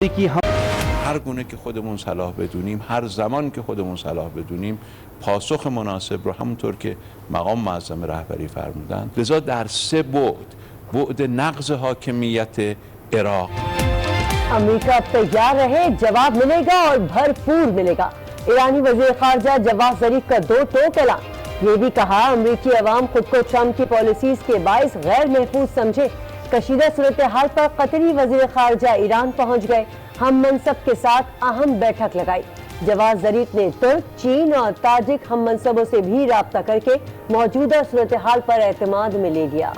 هر گونه که خودمون صلاح بدونیم، هر زمان که خودمون صلاح بدونیم، پاسخ مناسب رو همونطور که مقام معظم رهبری فرمودند، لذا در سه بعد نقض حاکمیت عراق، امریکہ تیار رہے، جواب ملے گا اور بھرپور ملے گا۔ ایرانی وزیر خارجہ جواد ظریف کا دو ٹوک اعلان، یہ بھی کہا امریکی عوام خود کو ٹرمپ کی پالیسیز کے باعث غیر محفوظ سمجھے۔ کشیدہ صورتحال پر قطری وزیر خارجہ ایران پہنچ گئے، ہم منصب کے ساتھ اہم بیٹھک لگائی۔ جواد ظریف نے ترک، چین اور تاجک ہم منصبوں سے بھی رابطہ کر کے موجودہ صورتحال پر اعتماد میں لے لیا۔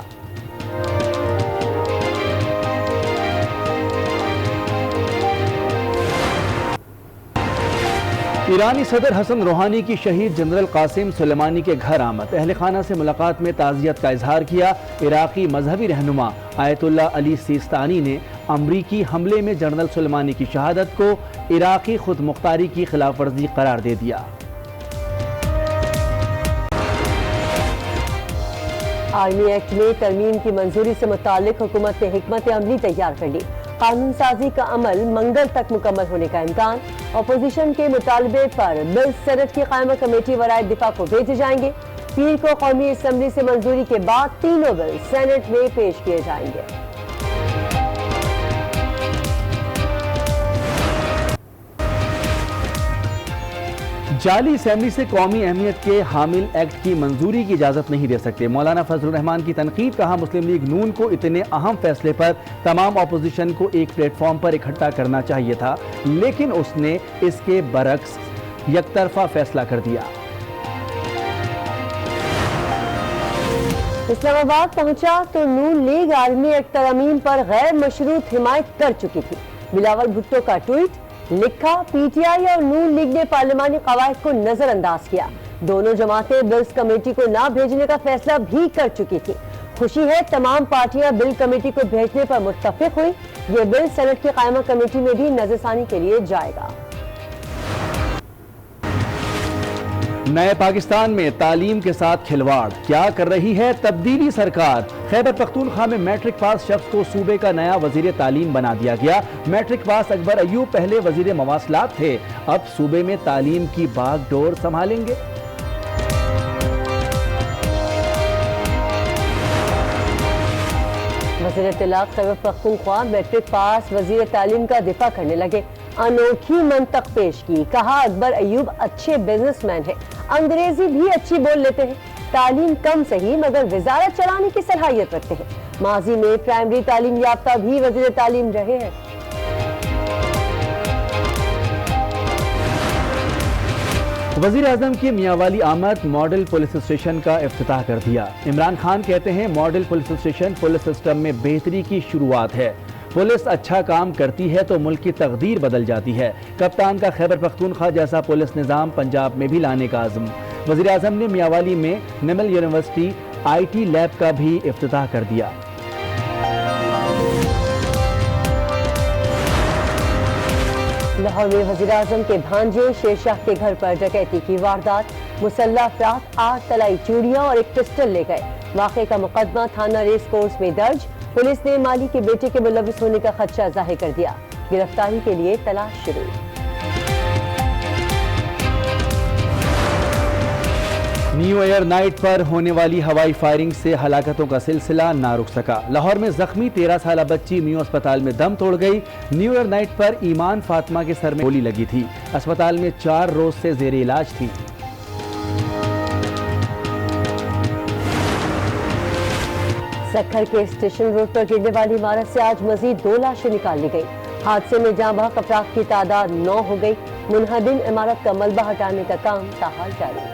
ایرانی صدر حسن روحانی کی شہید جنرل قاسم سلیمانی کے گھر آمد، اہل خانہ سے ملاقات میں تعزیت کا اظہار کیا۔ عراقی مذہبی رہنما آیت اللہ علی سیستانی نے امریکی حملے میں جنرل سلیمانی کی شہادت کو عراقی خود مختاری کی خلاف ورزی قرار دے دیا۔ آرمی ایکٹ میں ترمیم کی منظوری سے متعلق حکومت نے حکمت عملی تیار کر لی، قانون سازی کا عمل منگل تک مکمل ہونے کا امکان۔ اپوزیشن کے مطالبے پر بل سینٹ کی قائمہ کمیٹی ورائے دفاع کو بھیجے جائیں گے۔ پیر کو قومی اسمبلی سے منظوری کے بعد تینوں بل سینٹ میں پیش کیے جائیں گے۔ جعلی اسمبلی سے قومی اہمیت کے حامل ایکٹ کی منظوری کی اجازت نہیں دے سکتے۔ مولانا فضل الرحمان کی تنقید، کہا مسلم لیگ نون کو اتنے اہم فیصلے پر تمام اپوزیشن کو ایک پلیٹ فارم پر اکٹھا کرنا چاہیے تھا، لیکن اس نے اس کے برعکس یک طرفہ فیصلہ کر دیا۔ اسلام آباد پہنچا تو نون لیگ آرمی ایکٹ ترامیم پر غیر مشروط حمایت کر چکی تھی۔ بلاول بھٹو کا ٹویٹ، لکھا پی ٹی آئی اور نون لیگ نے پارلیمانی قواعد کو نظر انداز کیا، دونوں جماعتیں بلز کمیٹی کو نہ بھیجنے کا فیصلہ بھی کر چکی تھی۔ خوشی ہے تمام پارٹیاں بل کمیٹی کو بھیجنے پر متفق ہوئی، یہ بل سینٹ کی قائمہ کمیٹی میں بھی نظر ثانی کے لیے جائے گا۔ نئے پاکستان میں تعلیم کے ساتھ کھلواڑ، کیا کر رہی ہے تبدیلی سرکار؟ خیبر پختونخوا میں میٹرک پاس شخص کو صوبے کا نیا وزیر تعلیم بنا دیا گیا۔ میٹرک پاس اکبر ایوب پہلے وزیر مواصلات تھے، اب صوبے میں تعلیم کی باغ ڈور سنبھالیں گے۔ وزیر اطلاع خیبر پختونخوا میٹرک پاس وزیر تعلیم کا دفاع کرنے لگے، انوکھی منطق پیش کی، کہا اکبر ایوب اچھے بزنس مین ہیں، انگریزی بھی اچھی بول لیتے ہیں، تعلیم کم صحیح مگر وزارت چلانے کی صلاحیت رکھتے ہیں، ماضی میں پرائمری تعلیم یافتہ بھی وزیر تعلیم رہے ہیں۔ وزیر اعظم کی میاں والی آمد، ماڈل پولیس اسٹیشن کا افتتاح کر دیا۔ عمران خان کہتے ہیں model police station police system میں بہتری کی شروعات ہے، پولیس اچھا کام کرتی ہے تو ملک کی تقدیر بدل جاتی ہے۔ کپتان کا خیبر پختونخوا جیسا پولیس نظام پنجاب میں بھی لانے کا عزم۔ وزیر اعظم نے میاں والی میں Namal university I T lab کا بھی افتتاح کر دیا۔ لاہور میں وزیر اعظم کے بھانجے شیر شاہ کے گھر پر ڈکیتی کی واردات، مسلح افراد 8 طلائی چوڑیاں اور ایک پسٹل لے گئے۔ واقعے کا مقدمہ تھانہ ریس کورس میں درج، پولیس نے مالی کے بیٹے کے ملوث ہونے کا خدشہ ظاہر کر دیا، گرفتاری کے لیے تلاش شروع۔ نیو ایئر نائٹ پر ہونے والی ہوائی فائرنگ سے ہلاکتوں کا سلسلہ نہ رک سکا۔ لاہور میں زخمی 13 سالہ بچی میو اسپتال میں دم توڑ گئی۔ نیو ایئر نائٹ پر ایمان فاطمہ کے سر میں گولی لگی تھی، اسپتال میں 4 روز سے زیر علاج تھی۔ سکھر کے اسٹیشن روڈ پر گرنے والی عمارت سے آج مزید 2 لاشیں نکال لی گئی۔ حادثے میں جاں بحق افراد کی تعداد 9 ہو گئی۔ منہدم عمارت کا ملبہ ہٹانے کا کام تاحال جاری۔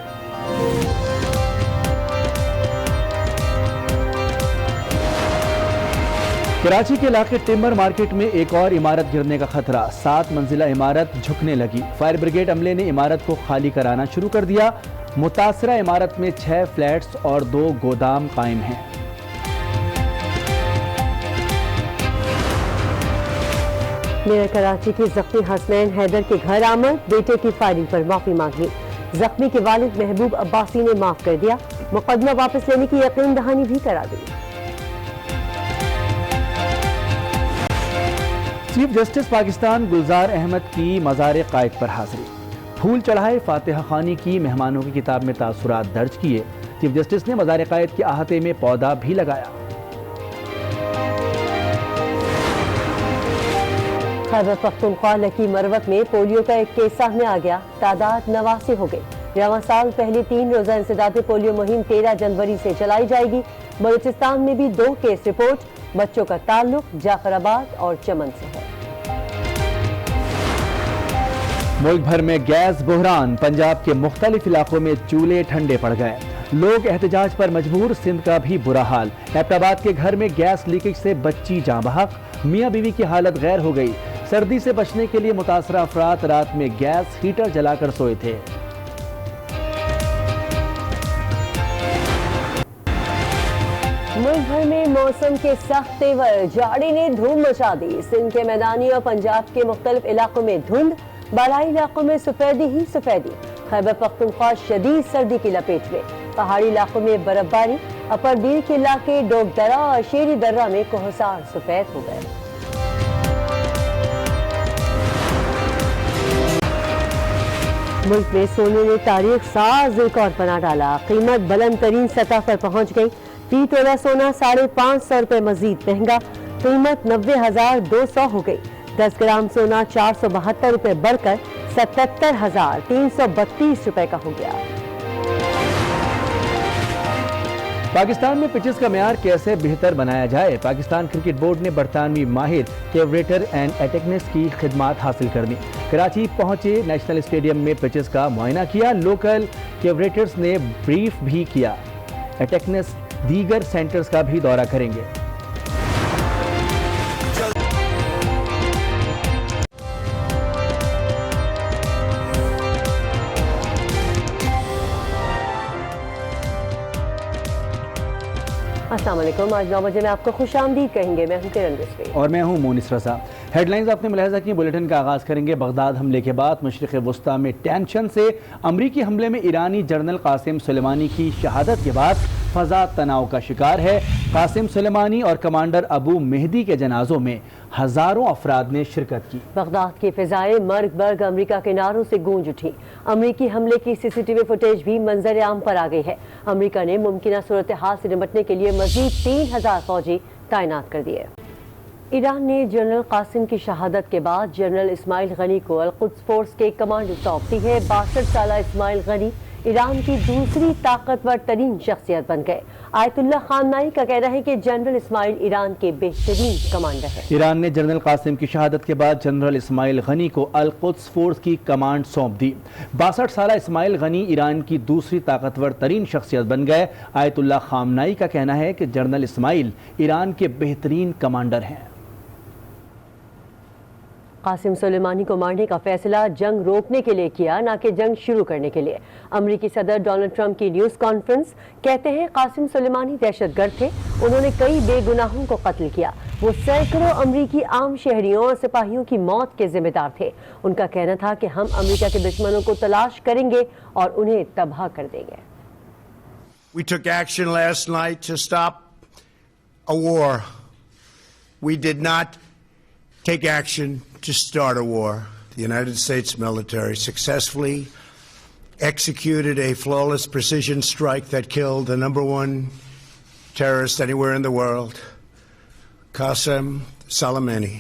کراچی کے علاقے ٹمبر مارکیٹ میں ایک اور عمارت گرنے کا خطرہ، 7 منزلہ عمارت جھکنے لگی۔ فائر بریگیڈ عملے نے عمارت کو خالی کرانا شروع کر دیا۔ متاثرہ عمارت میں 6 فلیٹس اور 2 گودام قائم ہیں۔ میئر کراچی کی زخمی حسنین حیدر کے گھر آمد، بیٹے کی فائرنگ پر معافی مانگی۔ زخمی کے والد محبوب عباسی نے معاف کر دیا، مقدمہ واپس لینے کی یقین دہانی بھی کرا دی۔ چیف جسٹس پاکستان گلزار احمد کی مزار قائد پر حاضری، پھول چڑھائے، فاتحہ خوانی کی، مہمانوں کی کتاب میں تاثرات درج کیے۔ چیف جسٹس نے مزار قائد کے احاطے میں پودا بھی لگایا۔ خیبر پختونخوا لکی مروت میں پولیو کا ایک کیس سامنے آ گیا، تعداد 89 ہو گئی۔ رواں سال پہلی 3 روزہ انسداد پولیو مہم 13 جنوری سے چلائی جائے گی۔ بلوچستان میں بھی 2 کیس رپورٹ، بچوں کا تعلق جعفر آباد اور چمن سے ہے۔ ملک بھر میں گیس بحران، پنجاب کے مختلف علاقوں میں چولہے ٹھنڈے پڑ گئے، لوگ احتجاج پر مجبور، سندھ کا بھی برا حال۔ ایبٹ آباد کے گھر میں گیس لیکیج سے بچی جاں بحق، میاں بیوی کی حالت غیر ہو گئی۔ سردی سے بچنے کے لیے متاثرہ افراد رات میں گیس ہیٹر جلا کر سوئے تھے۔ ملک بھر میں موسم کے سخت تیور، جاڑی نے دھوم مچا دی۔ سندھ کے میدانی اور پنجاب کے مختلف علاقوں میں دھند، بالائی علاقوں میں سفیدی ہی سفیدی۔ خیبر پختونخوا شدید سردی کی لپیٹ میں، پہاڑی علاقوں میں برف باری، اپر دیر کے علاقے ڈوگ درہ اور شیری درہ میں کوہسار سفید ہو گئے۔ ملک میں سونے نے تاریخ ساز ریکارڈ بنا ڈالا، قیمت بلند ترین سطح پر پہنچ گئی۔ 30 تولہ سونا 550 روپے مزید مہنگا، قیمت 90,200 ہو گئی۔ 10 گرام سونا 472 روپے بڑھ کر 77,332 روپے کا ہو گیا۔ پاکستان میں پچز کا معیار کیسے بہتر بنایا جائے؟ پاکستان کرکٹ بورڈ نے برطانوی ماہر کیوریٹر اینڈ ایٹیکنس کی خدمات حاصل کرنی۔ کراچی پہنچے، نیشنل اسٹیڈیم میں پچز کا معائنہ کیا، لوکل کیوریٹرز نے بریف بھی کیا۔ ایٹیکنس دیگر سینٹرز کا بھی دورہ کریں گے۔ السلام علیکم، آج 9 بجے میں آپ کو خوش آمدید کہیں گے۔ میں ہوں کرن رضوی اور میں ہوں مونس رضا۔ ہیڈ لائنز آپ نے ملاحظہ کی، بلیٹن کا آغاز کریں گے۔ بغداد حملے کے بعد مشرق وسطیٰ میں ٹینشن سے، امریکی حملے میں ایرانی جنرل قاسم سلیمانی کی شہادت کے بعد فضا تناؤ کا شکار ہے۔ قاسم سلیمانی اور کمانڈر ابو مہدی کے جنازوں میں ہزاروں افراد نے شرکت کی۔ بغداد کی فضائیں مرگ برگ امریکہ کے نعروں سے گونج اٹھی۔ امریکی حملے کی CCTV فوٹیج بھی منظر عام پر آ گئی ہے۔ امریکہ نے ممکنہ صورتحال سے نمٹنے کے لیے مزید 3000 فوجی تعینات کر دیے۔ ایران نے جنرل قاسم کی شہادت کے بعد جنرل اسماعیل غنی کو القدس فورس کے کمانڈ سونپ دی ہے۔ 62 سالہ اسماعیل غنی ایران کی دوسری طاقتور ترین شخصیت بن گئے۔ آیت اللہ خامنائی کا کہنا ہے کہ جنرل اسماعیل ایران کے بہترین کمانڈر ہیں۔ ایران نے جنرل قاسم کی شہادت کے بعد جنرل اسماعیل غنی کو القدس فورس کی کمانڈ سونپ دی۔ 62 سالہ اسماعیل غنی ایران کی دوسری طاقتور ترین شخصیت بن گئے۔ آیت اللہ خامنائی کا کہنا ہے کہ جنرل اسماعیل ایران کے بہترین کمانڈر ہیں۔ قاسم سلیمانی کو مارنے کا فیصلہ جنگ روکنے کے لیے کیا، نہ کہ جنگ شروع کرنے کے لیے۔ امریکی صدر ڈونلڈ ٹرمپ کی نیوز کانفرنس، کہتے ہیں قاسم سلیمانی دہشت گرد تھے، انہوں نے کئی بے گناہوں کو قتل کیا، وہ سینکڑوں امریکی عام شہریوں اور سپاہیوں کی موت کے ذمہ دار تھے۔ ان کا کہنا تھا کہ ہم امریکہ کے دشمنوں کو تلاش کریں گے اور انہیں تباہ کر دیں گے۔ We took action last night to stop a war. We did not take action to start a war. The United States military successfully executed a flawless precision strike that killed the #1 terrorist anywhere in the world, Qasem Soleimani,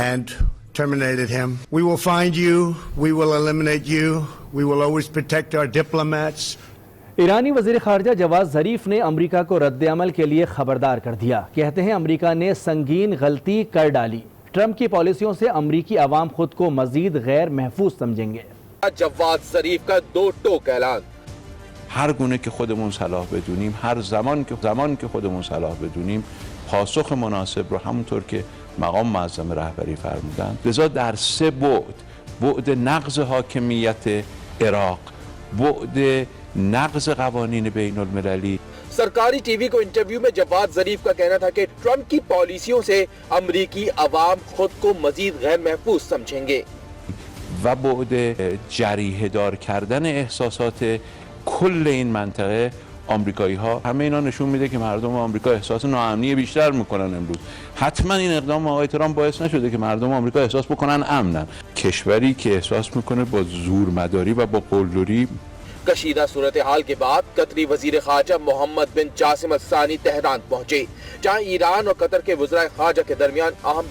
and terminated him. We will find you, we will eliminate you, we will always protect our diplomats. ایرانی وزیر خارجہ Javad Zarif نے امریکہ کو رد عمل کے لیے خبردار کر دیا۔ کہتے ہیں امریکہ نے سنگین غلطی کر ڈالی، ٹرمپ کی پالیسیوں سے امریکی عوام خود کو مزید غیر محفوظ سمجھیں گے۔ جواد ظریف کا 2 ٹوک اعلان۔ هر گونه که خودمون صلاح بدونیم، هر زمان که خودمون صلاح بدونیم، پاسخ مناسب رو همونطور که مقام معظم رهبری فرمودن، لذا در 3 بعد نقض حاکمیت عراق، بعد نقض قوانین بین المللی۔ سرکاری ٹی وی کو انٹرویو میں جواد ظریف کا کہنا تھا کہ ٹرمپ کی پالیسیوں سے امریکی عوام خود کو مزید غیر محفوظ سمجھیں گے، و بعد جریحه دار کردن احساسات کل این منطقه آمریکایی ها، همه اینا نشون میده که مردم آمریکا احساس ناامنی بیشتر میکنن امروز. حتما این اقدام آقای ترامپ باعث نشده که مردم آمریکا احساس بکنن امنن. کشوری که احساس میکنه با زورمداری و با قلدری. کشیدہ صورتحال کے بعد قطری وزیر خارجہ محمد بن جاسم الثانی تہران پہنچے، جہاں ایران اور قطر کے وزرائے خارجہ کے درمیان اہم